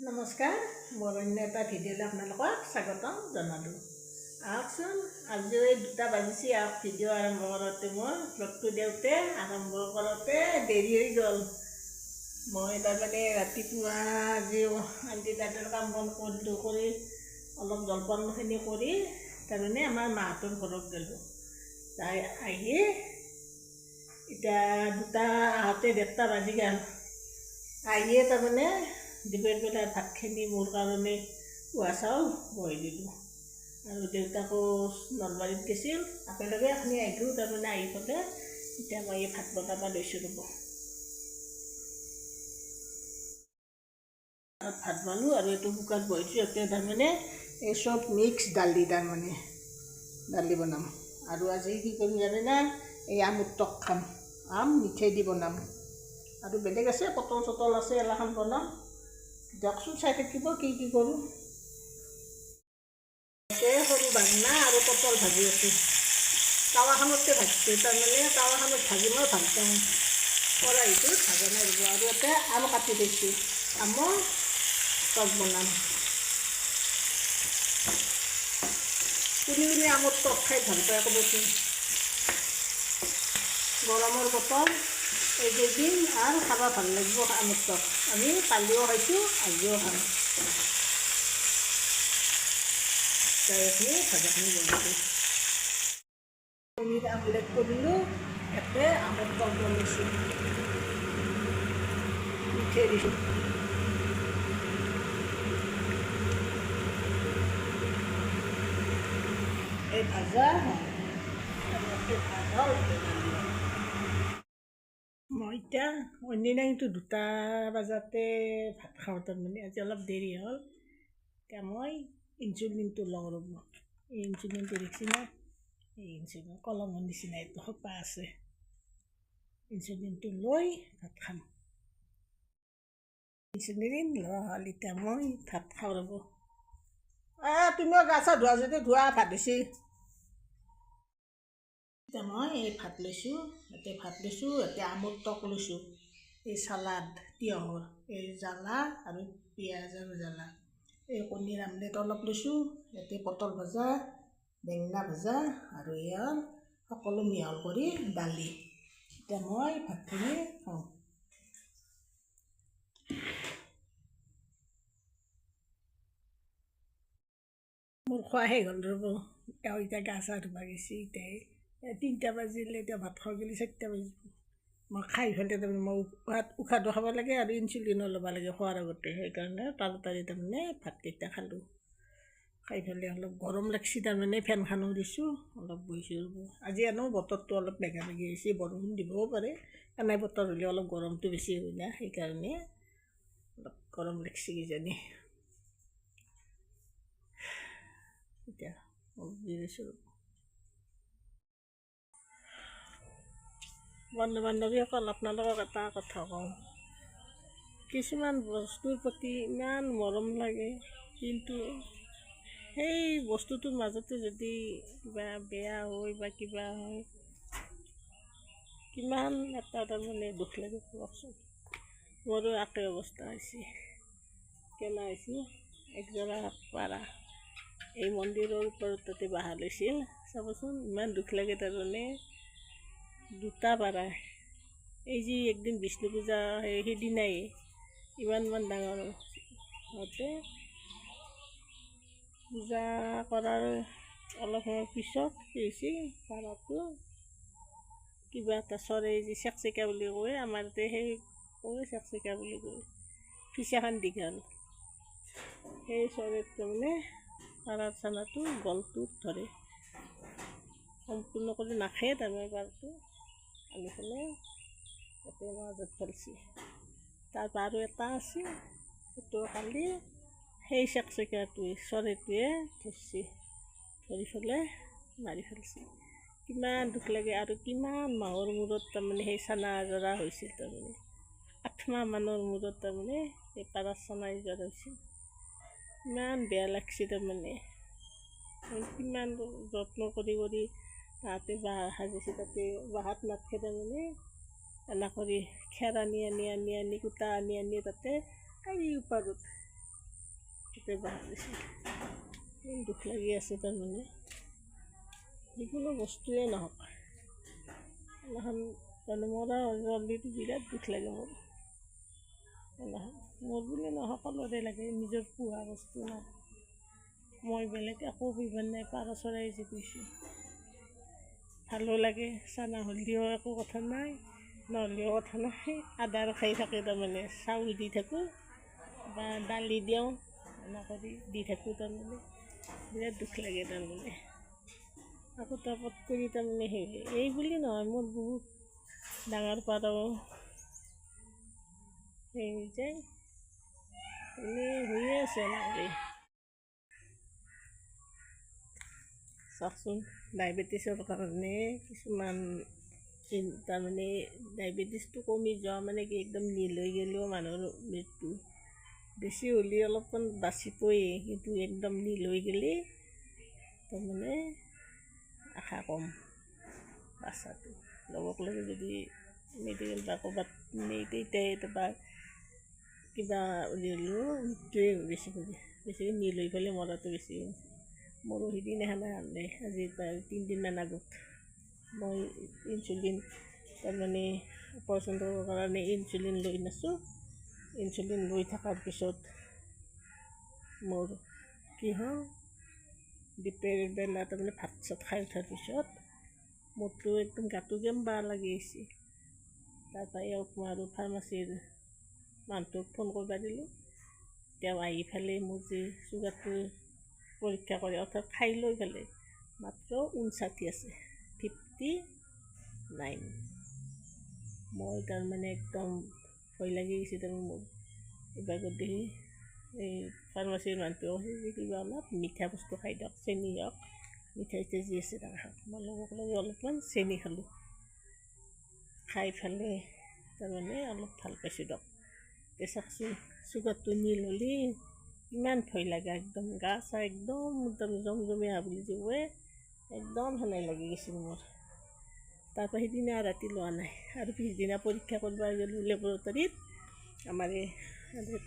নমস্কাৰ, মোৰ অন্য এটা ভিডিঅ'লৈ আপোনালোকক স্বাগতম জনালোঁ। আহকচোন, আজিও এই 2টা বাজিছে। ভিডিঅ' আৰম্ভ কৰোঁতে মোৰ ব্লগটো দিওঁতে আৰম্ভ কৰোঁতে দেৰি হৈ গ'ল। মই তাৰমানে ৰাতিপুৱা আজি আন্টি দাদাৰ কাম বন কৰিলোঁ, কৰি অলপ জলপানখিনি কৰি তাৰমানে আমাৰ মাহঁতৰ ঘৰত গ'লোঁ। তাই আহি এতিয়া 2টা আহোঁতে 1:30 বাজি গ'ল। আহিয়ে তাৰমানে দুপৰীয়া ভাতখিনি মোৰ কাৰণে উহা চাউল বহাই দিলোঁ আৰু দেউতাকো নলবাৰীত গৈছিল। একেলগে এখনি আহিলোঁ। তাৰমানে আহি পেলাই এতিয়া মই ভাত বনাব লৈছোঁ। ৰ'ব, ভাত বনালোঁ আৰু এইটো কুকাৰত বহাইছোঁ। এতিয়া তাৰমানে এই চব মিক্স দালি, তাৰমানে দালি বনাম। আৰু আজি কি কৰিম জানেনে? এই আমৰ টক খাম, আম মিঠাই দি বনাম। আৰু বেলেগ আছে, পটল চটল আছে, এলাখন বনাম। দিয়কচোন, চাই থাকিব কি কৰোঁ। সৰু বাগনা আৰু পটল ভাজি আছে। টাৱাখনতে ভাজিছোঁ, তাৰমানে টাৱাখনত ভাজি মই ভাল পাওঁ। কৰাহিটো ভাজা নাই ৰ'ব। আৰু ইয়াতে আম কাটি দিছোঁ, আমৰ টক বনাম। কোনে আমৰ টক খাই ভাল পায় ক'বচোন। গৰমৰ বতৰ এইকেইদিন আৰু খাব ভাল লাগিব আমৰ টক। আমি কালিও খাইছোঁ, আজিও খাম। এইখিনি ভাজাখিনি বনাইছোঁ। পনীৰ আমলেট কৰিলোঁ, ইয়াতে আমৰ টক বনাইছোঁ, মিঠাই দিছোঁ। এই ভাজা মই এতিয়া অন্যদিনা কিন্তু 2টা বজাতে ভাত খাওঁ। তাৰমানে আজি অলপ দেৰি হ'ল। এতিয়া মই ইনচুলিনটো লওঁ ৰ'ব। এই ইনচুলিনটো দেখিছে না? এই ইনচুলিন কলমৰ নিচিনা এইটো সোপা আছে। ইনচুলিনটো লৈ ভাত খাম। ইনচুলিন লোৱা হ'ল, এতিয়া মই ভাত খাওঁ ৰ'ব। তুমিও গা চা ধোৱা যদি ধোৱা, ভাত হৈছে। এতিয়া মই এই ভাত লৈছোঁ, এতিয়া আমৰ টক লৈছোঁ, এই চালাড তিয়ঁহৰ, এই জ্বালা আৰু পিঁয়াজ আৰু জ্বালা, এই কণীৰ আমলেট অলপ লৈছোঁ, ইয়াতে পটল ভাজা, বেঙেনা ভাজা আৰু ইয়াৰ সকলো মিহল কৰি দালি। এতিয়া মই ভাতখিনি খাওঁ। মোৰ খোৱা শেষ হ'ল ৰ'ব। এতিয়া গা চা ধুব গৈছে। এতিয়া 3টা বাজিলে, এতিয়া ভাত খাওঁ গ'লে 4টা বাজিব। মই খাই পেলাই তাৰমানে মই উশাহটো খাব লাগে আৰু ইনচুলিনো ল'ব লাগে খোৱাৰ আগতে। সেইকাৰণে তাড়াতাড়ি তাৰমানে ভাতকেইটা খালোঁ। খাই পেলাই অলপ গৰম লাগছি, তাৰমানে ফেনখনো দিছোঁ, অলপ বহিছোঁ ৰ'ব। আজি এনেও বতৰটো অলপ বেগা বেগি হৈছে, বৰষুণ দিবও পাৰে। এনে বতৰ হ'লে অলপ গৰমটো বেছি হয় না, সেইকাৰণে অলপ গৰম লাগছি কিজানি। এতিয়া দিছোঁ। বন্ধু বান্ধৱীসকল, আপোনালোকক এটা কথা কওঁ। কিছুমান বস্তুৰ প্ৰতি ইমান মৰম লাগে, কিন্তু সেই বস্তুটোৰ মাজতে যদি কিবা বেয়া হয় বা কিবা হয়, কিমান এটা তাৰমানে দুখ লাগে কওকচোন। মোৰো একে অৱস্থা হৈছে। কেনে হৈছে? একজোৰা পাৰা এই মন্দিৰৰ ওপৰত তাতে বাহা লৈছিল, চাবচোন ইমান দুখ লাগে। তাৰমানে 2টা পাৰা, এই যি একদিন বিষ্ণু পূজা সেইদিনাই ইমান ডাঙৰ হওঁতে পূজা কৰাৰ অলপ সময় পিছত কি হৈছে, পাৰাটো কিবা এটা চৰাই যি চেকচেকা বুলি কয়, আমাৰ ইয়াতে সেই কয় চেকচেকা বুলি কয়, ফিচাখন দীঘল, সেই চৰাইটো তাৰমানে পাৰাৰ চানাটো গলটোত ধৰে, সম্পূৰ্ণ কৰি নাখায়। তাৰমানে পাৰটো আনি পেলাই তাতে মাজত পেলাইছে। তাৰপৰা আৰু এটা আছে, সেইটো কালি সেই চেকচেকাটোৱে চৰাইটোৱে ধৰিছে, ধৰি পেলাই মাৰি পেলাইছে। কিমান দুখ লাগে। আৰু কিমান মাহৰ মূৰত তাৰমানে সেই চানা জৰা হৈছিল, তাৰমানে 8 মাহ মানৰ মূৰত তাৰমানে এই পাৰাৰ চানা জৰা হৈছিল। ইমান বেয়া লাগছে। তাৰমানে কিমান যত্ন কৰি তাতে বাঁহ সাজিছে, তাতে বাঁহাত নাথকে তাৰমানে এনে কৰি খেৰ আনি কুটা আনি তাতে এই ওপৰত তাতে বাঁহ দিছিল। ইমান দুখ লাগি আছে তাৰমানে, যিকোনো বস্তুৱে নহওক এখন তাৰমানে মৰা অলৰেডি বিৰাট দুখ লাগে মোৰ। মোৰ বুলি নহয়, সকলোৰে লাগে, নিজৰ পোহা বস্তু নাই। মই বেলেগ একো পুহিব নাই, পাৰ চৰাই যি পুহিছোঁ ভালো লাগে। চানা হ'লেও একো কথা নাই, নহ'লেও কথা নাই। আদাৰ খাই থাকে তাৰমানে, চাউল দি থাকোঁ বা দালি দিওঁ, এনেকৈ দি থাকোঁ তাৰমানে। বিৰাট দুখ লাগে তাৰমানে, আকৌ তাপত কৰি তাৰমানে এই বুলি নহয়, মোৰ বহুত ডাঙৰ পাৰ সেই যায়, এনেই হৈয়ে আছে এনেকৈ। চাওকচোন, ডায়েবেটিছৰ কাৰণে কিছুমান তাৰমানে ডায়েবেটিছটো কমি যোৱা মানে কি একদম নীল হৈ গ'লেও মানুহৰ মৃত্যু, বেছি হ'লে অলপমান বাচিবই, কিন্তু একদম নীল হৈ গ'লে তাৰমানে আশা কম বাচ্চাটো। লগক লগে যদি মেডিকেল বা ক'ৰবাত নেই তেতিয়া বা কিবা হ'লেও মৃত্যুৱে বেছিকৈ নীল হৈ পেলাই মৰাটো বেছি। মোৰো সিদিনাখনে আনিলে, আজি প্ৰায় 3 দিনমান আগত মই ইনচুলিন তাৰমানে অপাৰেশ্যনৰ কাৰণে ইনচুলিন লৈ নাছোঁ। ইনচুলিন লৈ থকাৰ পিছত মোৰ কি হ'ল, দুপৰীয়া তাৰমানে ভাত চাত খাই উঠাৰ পিছত মোৰতো একদম গাটো কেম্বা লাগি আহিছে। তাৰপৰা আৰু ফাৰ্মাচীৰ মানুহটোক ফোন কৰিব দিলোঁ। তেওঁ আহি পেলাই মোৰ যে চুগাৰটো পৰীক্ষা কৰে, অৰ্থাৎ খাই লৈ পেলাই মাত্ৰ 59 আছে, 59। মই তাৰমানে একদম ভয় লাগি গৈছে তাৰমানে মোৰ। এইবাৰ গধূলি এই ফাৰ্মাচীৰ মানুহটোৱে কৈছে যে কিবা অলপ মিঠা বস্তু খাই দিয়ক, চেনি হওক, মিঠাই চিঠাই যি আছে তাৰ খাওক। মই লগক লগে অলপমান চেনি খালোঁ, খাই পেলাই তাৰমানে অলপ ভাল পাইছোঁ দিয়ক। চাওকচোন, চুগাৰটো নীল হ'লে ইমান ভয় লাগে, একদম গা চা একদম জমজমীয়া বুলি যে কয়, একদম সেনাই লাগি গৈছিল মোৰ। তাৰপৰা সিদিনা ৰাতি লোৱা নাই, আৰু পিছদিনা পৰীক্ষা কৰিব গ'লোঁ লেবৰেটৰীত, আমাৰ এই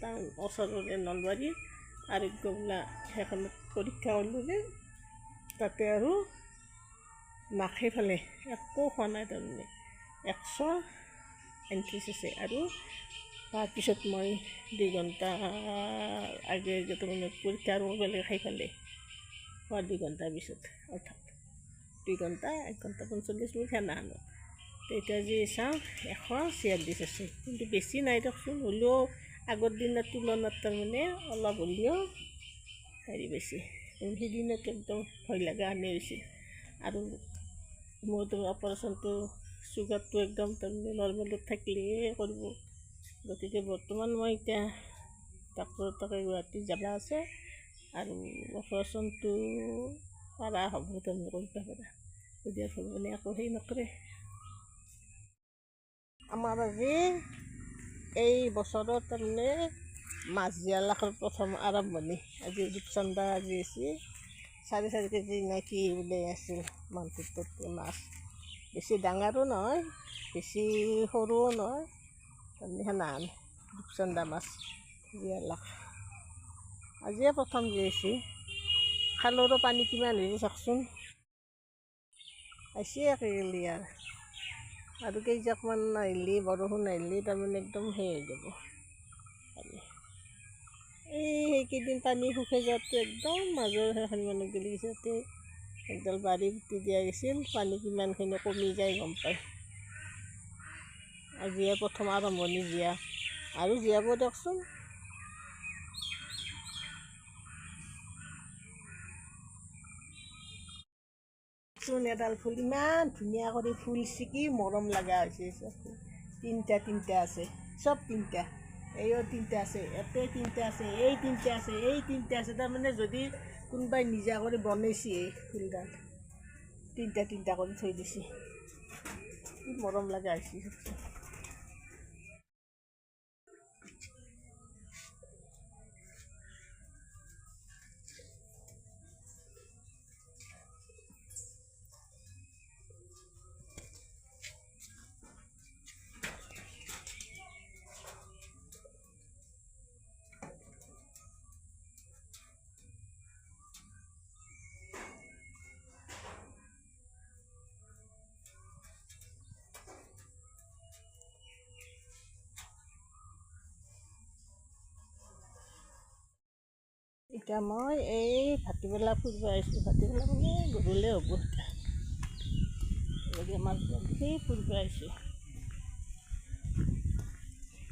টাউন ওচৰৰে নলবাৰীৰ আৰোগ্য বোলা সেইখনত পৰীক্ষা কৰিলোঁ যে, তাতে আৰু নাখাই পেলাই একো খোৱা নাই তাৰমানে 138 আছে। আৰু তাৰপিছত মই 2 ঘণ্টা আগে তাৰমানে পৰীক্ষা আৰু বেলেগ খাই পেলাই খোৱা 2 ঘণ্টাৰ পিছত, অৰ্থাৎ 2 ঘণ্টা 1 ঘণ্টা 45 মিনিট সেনাখনত তেতিয়া যি চাওঁ 146 আছে, কিন্তু বেছি নাই দিয়কচোন। হ'লেও আগৰ দিনৰ তুলনাত তাৰমানে অলপ হ'লেও হেৰি বেছি। সিদিনাতো একদম ভয় লগা আনি হৈছিল। আৰু মোৰতো অপাৰেশ্যনটো চুগাৰটো একদম তাৰমানে নৰ্মেলত থাকিলেহে কৰিব। গতিকে বৰ্তমান মই এতিয়া ডাক্তৰৰ তাতে গুৱাহাটীত যাব আছে, আৰু অপাৰেশ্যনটো পাৰা হ'ব তাৰমানে কৰিব পাৰা, যদি ভগৱানে একো হেৰি নকৰে। আমাৰ আজি এই বছৰত তাৰমানে মাছ জীয়া লাখৰ প্ৰথম আৰম্ভণি। আজি ৰূপচন্দা আজি আছে 4.5 কেজি নে কি বোলে আছিল মানুহটোত মাছ। বেছি ডাঙৰো নহয়, বেছি সৰুও নহয়, তাৰমানে সেনাহান ৰূপচন্দা মাছ জীয়া লাখ আজিয়ে প্ৰথম জীয়াইছে। খালৰো পানী কিমান হৈছে চাওকচোন, আহিছে একেগেলি আৰু কেইজাকমান আহিলে বৰষুণ আহিলে তাৰমানে একদম সেই হৈ যাব। সেইকেইদিন পানী শুকাই যাওঁতে একদম মাজৰ সেইখন মানুহ গেলি যাতে একডাল বাৰী পুতি দিয়া গৈছিল, পানী কিমানখিনি কমি যায় গম পায়। আজিয়ে প্ৰথম আৰম্ভণি জীয়া, আৰু জীয়াব দিয়কচোন। এডাল ফুল ইমান ধুনীয়া কৰি ফুলছে, কি মৰম লগা হৈছে। 3টা আছে, চব 3টা, এইও 3টা আছে, ইয়াতে 3টা আছে, এই 3টা আছে, এই 3টা আছে। তাৰমানে যদি কোনোবাই নিজা কৰি বনাইছে ফুলডাল, 3টা কৰি থৈ দিছে, কি মৰম লগা হৈছে। এতিয়া মই এই ভাটিবেলা ফুৰিব আহিছোঁ। ভাটিবেলা মানে গধূলি হ'ব এতিয়া। গতিকে মাছ দেখি ফুৰিব আহিছোঁ।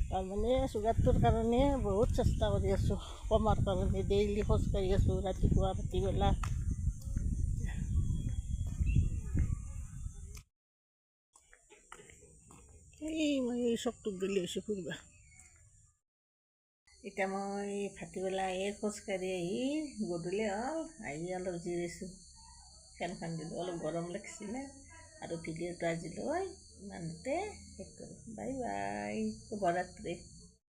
তাৰমানে চুগাৰটোৰ কাৰণে বহুত চেষ্টা কৰি আছোঁ কমাৰ কাৰণে। ডেইলি খোজকাঢ়ি আছোঁ ৰাতিপুৱা ভাটিবেলা। মই এই চকটোত গ'লে আহিছোঁ ফুৰিব। এতিয়া মই ভাটিবেলা খোজকাঢ়ি আহি গধূলি হ'ল, আহি অলপ জিৰাইছোঁ। ফেনখন দিলোঁ, অলপ গৰম লাগিছিলে। আৰু ভিডিঅ'টো আজিলৈ ইমানতে শেষ কৰোঁ। বাই বাই, শুভৰাত্ৰি।